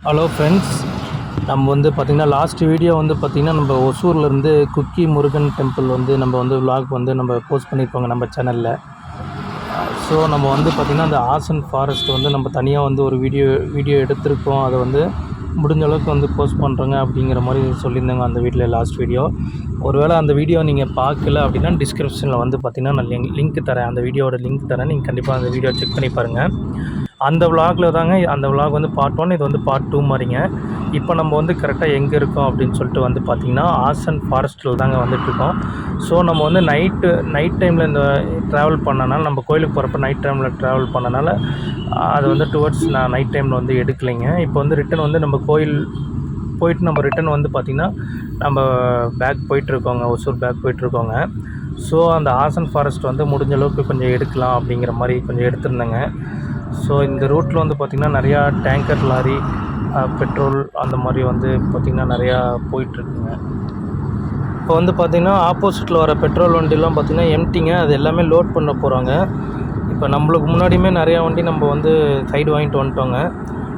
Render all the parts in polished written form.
Hello friends, நம்ம வந்து பார்த்திங்கன்னா லாஸ்ட் வீடியோ வந்து பார்த்திங்கன்னா நம்ம ஒசூர்லேருந்து குக்கி முருகன் டெம்பிள் வந்து நம்ம வந்து விலாக் வந்து நம்ம போஸ்ட் பண்ணியிருப்போங்க நம்ம சேனலில். ஸோ நம்ம வந்து பார்த்திங்கன்னா அந்த ஆசன் ஃபாரஸ்ட் வந்து நம்ம தனியாக வந்து ஒரு வீடியோ எடுத்திருக்கோம். அதை வந்து முடிஞ்ச அளவுக்கு வந்து போஸ்ட் பண்ணுறோங்க அப்படிங்கிற மாதிரி சொல்லியிருந்தாங்க அந்த வீட்டில் லாஸ்ட் வீடியோ. ஒருவேளை அந்த வீடியோ நீங்கள் பார்க்கல அப்படின்னா டிஸ்கிரிப்ஷனில் வந்து பார்த்திங்கன்னா நான் லிங்க் தரேன், அந்த வீடியோவோட லிங்க் தரேன். நீங்கள் கண்டிப்பாக அந்த வீடியோ செக் பண்ணி பாருங்கள். அந்த விலாகில் தாங்க அந்த விலாக் வந்து பார்ட் 1, இது வந்து பார்ட் 2 மாதிரிங்க. இப்போ நம்ம வந்து கரெக்டாக எங்கே இருக்கோம் அப்படின்னு சொல்லிட்டு வந்து பார்த்திங்கன்னா ஆசன் ஃபாரஸ்ட்டில் தாங்க வந்துட்டுருக்கோம். ஸோ நம்ம வந்து நைட் டைமில் இந்த ட்ராவல் பண்ணனால, நம்ம கோயிலுக்கு போகிறப்ப நைட் டைமில் ட்ராவல் பண்ணனால அது வந்து டுவர்ட்ஸ் நான் நைட் டைமில் வந்து எடுக்கலைங்க. இப்போ வந்து ரிட்டன் வந்து நம்ம கோயில் போயிட்டு நம்ம ரிட்டன் வந்து பார்த்திங்கன்னா நம்ம பேக் போயிட்டுருக்கோங்க, ஒசூர் பேக் போயிட்டுருக்கோங்க. ஸோ அந்த ஆசன் ஃபாரஸ்ட் வந்து முடிஞ்ச அளவுக்கு கொஞ்சம் எடுக்கலாம் அப்படிங்கிற மாதிரி கொஞ்சம் எடுத்திருந்தேங்க. ஸோ இந்த ரூட்டில் வந்து பார்த்திங்கன்னா நிறையா டேங்கர் லாரி, பெட்ரோல் அந்த மாதிரி வந்து பார்த்திங்கன்னா நிறையா போயிட்டுருக்குங்க. இப்போ வந்து பார்த்திங்கன்னா ஆப்போசிட்டில் வர பெட்ரோல் வண்டிலாம் பார்த்திங்கன்னா எம்டிங்க, அது எல்லாமே லோட் பண்ண போகிறாங்க. இப்போ நம்மளுக்கு முன்னாடியுமே நிறையா வண்டி நம்ம வந்து சைடு வாங்கிட்டு வந்துட்டோங்க.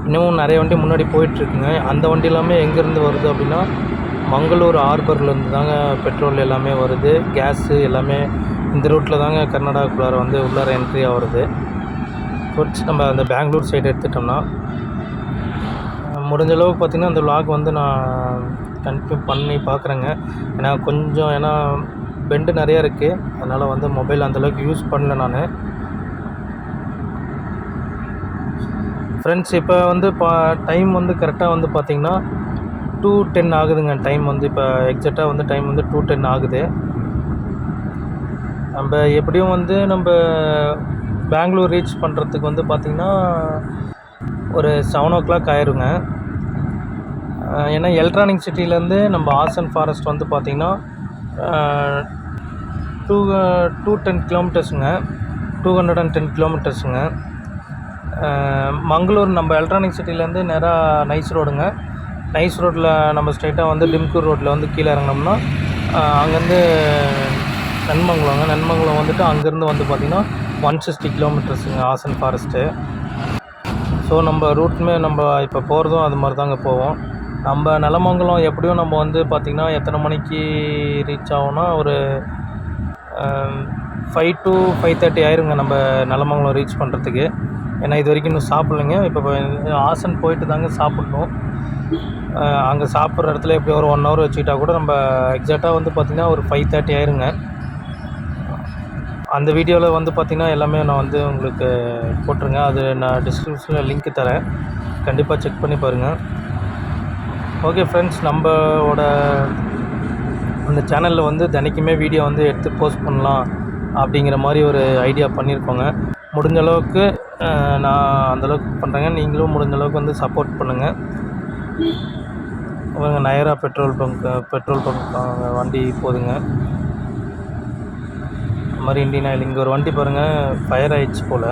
இன்னமும் நிறைய வண்டி முன்னாடி போயிட்டுருக்குங்க. அந்த வண்டி எல்லாமே எங்கேருந்து வருது அப்படின்னா மங்களூர் ஹார்பர்லேருந்து தாங்க பெட்ரோல் எல்லாமே வருது. கேஸு எல்லாமே இந்த ரூட்டில் தாங்க கர்நாடகாக்குள்ளார வந்து உள்ளார என்ட்ரி ஆகிறது. நம்ம அந்த பெங்களூர் சைடு எடுத்துட்டோம்னா முடிஞ்ச அளவுக்கு பார்த்திங்கன்னா அந்த விலாக் வந்து நான் கண்டினியூ பண்ணி பார்க்குறேங்க. ஏன்னா பெண்டு நிறையா இருக்குது, அதனால் வந்து மொபைல் அந்தளவுக்கு யூஸ் பண்ணல நான். ஃப்ரெண்ட்ஸ், இப்போ வந்து டைம் வந்து கரெக்டாக வந்து பார்த்திங்கன்னா 2:10 ஆகுதுங்க. டைம் வந்து இப்போ எக்ஸாக்டாக வந்து டைம் வந்து 2:10 ஆகுது. நம்ம எப்படியும் வந்து நம்ம பெங்களூர் ரீச் பண்ணுறதுக்கு வந்து பார்த்திங்கன்னா ஒரு 7 o'clock ஆயிருங்க. ஏன்னா எலக்ட்ரானிக் சிட்டிலேருந்து நம்ம ஆசன் ஃபாரஸ்ட் வந்து பார்த்திங்கன்னா 210 கிலோமீட்டர்ஸுங்க, 210 கிலோமீட்டர்ஸுங்க. மங்களூர் நம்ம எலக்ட்ரானிக் சிட்டிலேருந்து நேராக நைஸ் ரோடுங்க. நைஸ் ரோட்டில் நம்ம ஸ்ட்ரைட்டாக வந்து டிம்கூர் ரோட்டில் வந்து கீழே இறங்கினோம்னா அங்கேருந்து நன்மங்கலம் வந்துட்டு அங்கேருந்து வந்து பார்த்திங்கன்னா 160 கிலோமீட்டர்ஸுங்க ஆசன் ஃபாரஸ்ட்டு. ஸோ நம்ம ரூட்டுமே நம்ம இப்போ போகிறதும் அது மாதிரி தாங்க போவோம். நம்ம நலமங்கலம் எப்படியும் நம்ம வந்து பார்த்திங்கன்னா எத்தனை மணிக்கு ரீச் ஆகும்னா ஒரு 5 to 5:30 ஆயிருங்க நம்ம நலமங்கலம் ரீச் பண்ணுறதுக்கு. ஏன்னா இது வரைக்கும் இன்னும் சாப்பிட்லைங்க. இப்போ ஆசன் போயிட்டு தாங்க சாப்பிட்ணும். அங்கே சாப்பிட்ற இடத்துல எப்படி ஒரு 1 hour வச்சுக்கிட்டா கூட நம்ம எக்ஸாக்டாக வந்து பார்த்திங்கன்னா ஒரு 5:30 ஆயிருங்க. அந்த வீடியோவில் வந்து பார்த்திங்கன்னா எல்லாமே நான் வந்து உங்களுக்கு போட்டுருங்க. அது நான் டிஸ்கிரிப்ஷனில் லிங்க் தரேன், கண்டிப்பாக செக் பண்ணி பாருங்கள். ஓகே ஃப்ரெண்ட்ஸ், நம்மளோட அந்த சேனலில் வந்து தினைக்குமே வீடியோ வந்து எடுத்து போஸ்ட் பண்ணலாம் அப்படிங்கிற மாதிரி ஒரு ஐடியா பண்ணியிருக்கோங்க. முடிஞ்ச அளவுக்கு நான் அந்தளவுக்கு பண்ணுறேங்க. நீங்களும் முடிஞ்ச அளவுக்கு வந்து சப்போர்ட் பண்ணுங்கள். நயரா பெட்ரோல் பங்க் வண்டி போகுதுங்க. அது மாதிரி இண்டியன் ஆயில் இங்கே ஒரு வண்டி பாருங்கள், ஃபயர் ஆகிடுச்சு போல்.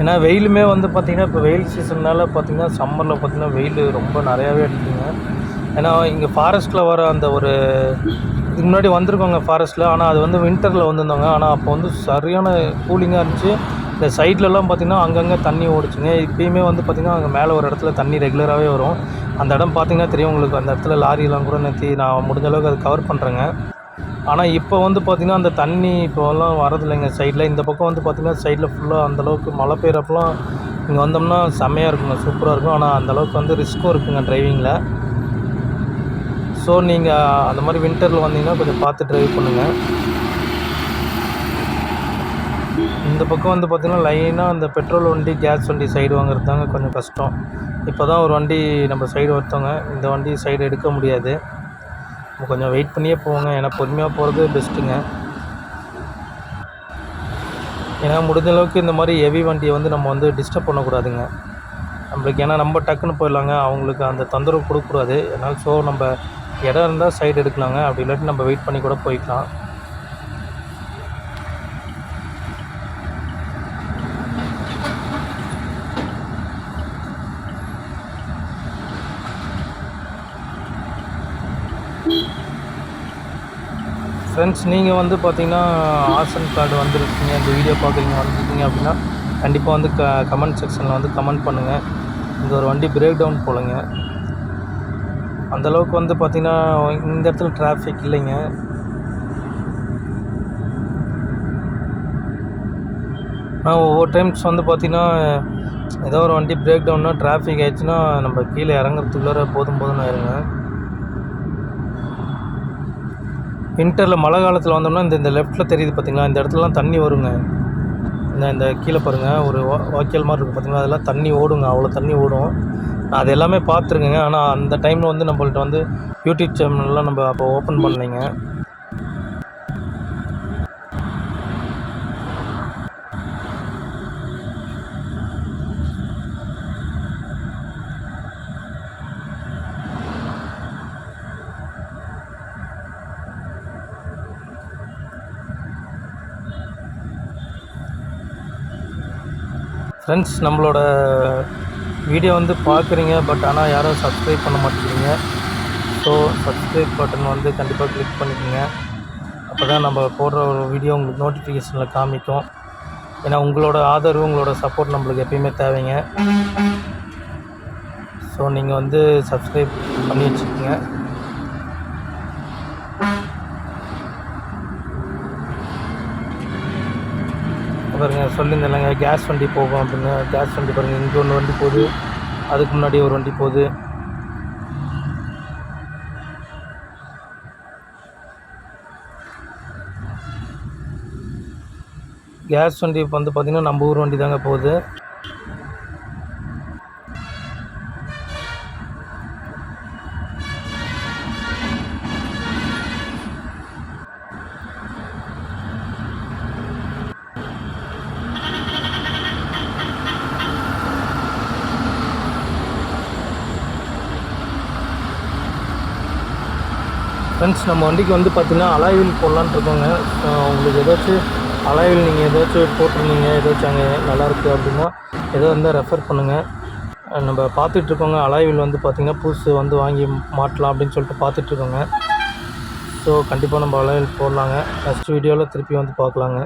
ஏன்னா வெயிலுமே வந்து பார்த்திங்கன்னா இப்போ வெயில் சீசன்னால் பார்த்திங்கன்னா சம்மரில் பார்த்திங்கன்னா வெயில் ரொம்ப நிறையாவே எடுக்குங்க. ஏன்னா இங்கே ஃபாரஸ்ட்டில் வர அந்த ஒரு இதுக்கு முன்னாடி வந்திருக்கோங்க ஃபாரஸ்ட்டில், ஆனால் அது வந்து வின்டரில் வந்திருந்தோங்க. ஆனால் அப்போ வந்து சரியான கூலிங்காக இருந்துச்சு. இந்த சைட்லலாம் பார்த்திங்கன்னா அங்கங்கே தண்ணி ஓடிச்சுங்க. இப்போயுமே வந்து பார்த்திங்கன்னா அங்கே மேலே ஒரு இடத்துல தண்ணி ரெகுலராகவே வரும். அந்த இடம் பார்த்திங்கன்னா தெரியும் உங்களுக்கு. அந்த இடத்துல லாரியெலாம் கூட நிறுத்தி நான் முடிஞ்ச அளவுக்கு அதை கவர் பண்ணுறேங்க. ஆனால் இப்போ வந்து பார்த்திங்கன்னா அந்த தண்ணி இப்போலாம் வரதில்லைங்க சைடில். இந்த பக்கம் வந்து பார்த்திங்கன்னா சைடில் ஃபுல்லாக அந்தளவுக்கு மழை பெய்கிறப்பெல்லாம் இங்கே வந்தோம்னா செம்மையாக இருக்குங்க, சூப்பராக இருக்கும். ஆனால் அந்தளவுக்கு வந்து ரிஸ்க்கும் இருக்குங்க ட்ரைவிங்கில். ஸோ நீங்கள் அந்த மாதிரி வின்டரில் வந்தீங்கன்னா கொஞ்சம் பார்த்து ட்ரைவ் பண்ணுங்கள். இந்த பக்கம் வந்து பார்த்திங்கன்னா லைனாக அந்த பெட்ரோல் வண்டி, கேஸ் வண்டி சைடு வாங்குறது தாங்க கொஞ்சம் கஷ்டம். இப்போ தான் ஒரு வண்டி நம்ம சைடு வருத்தோங்க, இந்த வண்டி சைடு எடுக்க முடியாது. நம்ம கொஞ்சம் வெயிட் பண்ணியே போவோங்க. ஏன்னா பொறுமையாக போகிறது பெஸ்ட்டுங்க. ஏன்னா முடிஞ்ச அளவுக்கு இந்த மாதிரி ஹெவி வண்டியை வந்து நம்ம வந்து டிஸ்டர்ப் பண்ணக்கூடாதுங்க நம்மளுக்கு. ஏன்னா நம்ம டக்குன்னு போயிடலாங்க, அவங்களுக்கு அந்த தொந்தரவு கொடுக்கக்கூடாது. ஏன்னா ஸோ நம்ம இடம் இருந்தால் சைடு எடுக்கலாங்க, அப்படி இல்லாட்டி நம்ம வெயிட் பண்ணி கூட போய்க்கலாம். ஃப்ரெண்ட்ஸ், நீங்கள் வந்து பார்த்திங்கன்னா ஆசன் கார்டு வந்திருக்கீங்க, இந்த வீடியோ பார்க்குறீங்க, வந்துருக்கீங்க அப்படின்னா கண்டிப்பாக வந்து கமெண்ட் செக்ஷனில் வந்து கமெண்ட் பண்ணுங்கள். இந்த ஒரு வண்டி பிரேக் டவுன் போலங்க. அந்தளவுக்கு வந்து பார்த்திங்கன்னா இந்த இடத்துல டிராஃபிக் இல்லைங்க. ஆனால் ஒவ்வொரு டைம்ஸ் வந்து பார்த்திங்கன்னா ஏதோ ஒரு வண்டி பிரேக் டவுன்னா டிராஃபிக் ஆயிடுச்சுன்னா நம்ம கீழே இறங்குறதுக்குள்ளார போதும்னு ஆயிருங்க. வின்டரில் மழை காலத்தில் வந்தோம்னா இந்த லெஃப்ட்டில் தெரியுது பார்த்திங்களா, இந்த இடத்துலலாம் தண்ணி வருங்க. இந்த கீழே பாருங்கள் ஒரு வாய்க்கால் மாதிரி இருக்குது பார்த்திங்களா, அதெல்லாம் தண்ணி ஓடுங்க, அவ்வளோ தண்ணி ஓடும். நான் அது எல்லாமே பார்த்துருக்கேங்க. ஆனால் அந்த டைமில் வந்து நம்மள்ட்ட வந்து யூடியூப் சேனல்லாம் நம்ம அப்போ ஓப்பன் பண்ணலைங்க. ஃப்ரெண்ட்ஸ், நம்மளோட வீடியோ வந்து பார்க்குறீங்க, பட் ஆனால் யாரும் சப்ஸ்கிரைப் பண்ண மாட்டேங்கிறீங்க. ஸோ சப்ஸ்கிரைப் பட்டன் வந்து கண்டிப்பாக கிளிக் பண்ணிக்கோங்க. அப்போ தான் நம்ம போடுற ஒரு வீடியோ உங்களுக்கு நோட்டிஃபிகேஷனில் காமிக்கும். ஏன்னா உங்களோட ஆதரவு, உங்களோட சப்போர்ட் நம்மளுக்கு எப்பயுமே தேவைங்க. ஸோ நீங்கள் வந்து சப்ஸ்கிரைப் பண்ணி வச்சுக்கோங்க. பாருங்கள், சொல்லியிருந்தேன்லங்க கேஸ் வண்டி போகும் அப்படின்னு. கேஸ் வண்டி பாருங்கள், இங்கே ஒன்று வண்டி போகுது, அதுக்கு முன்னாடி ஒரு வண்டி போகுது. கேஸ் வண்டி வந்து பார்த்திங்கன்னா நம்ம ஊர் வண்டி தாங்க போகுது. ஃப்ரெண்ட்ஸ், நம்ம வண்டிக்கு வந்து பார்த்திங்கன்னா அலாய்வில் போடலான்ட்டு இருக்கோங்க. உங்களுக்கு ஏதாச்சும் அலாய்வில் நீங்கள் ஏதாச்சும் போட்டிருந்தீங்க, ஏதாச்சும் அங்கே நல்லாயிருக்கு அப்படின்னா ஏதோ இருந்தால் ரெஃபர் பண்ணுங்கள். நம்ம பார்த்துட்ருக்கோங்க. அலாய்வில் வந்து பார்த்திங்கன்னா புதுசு வந்து வாங்கி மாட்டலாம் அப்படின்னு சொல்லிட்டு பார்த்துட்ருக்கோங்க. ஸோ கண்டிப்பாக நம்ம அலாய்வில் போடலாங்க. நெக்ஸ்ட் வீடியோவில் திருப்பி வந்து பார்க்கலாங்க.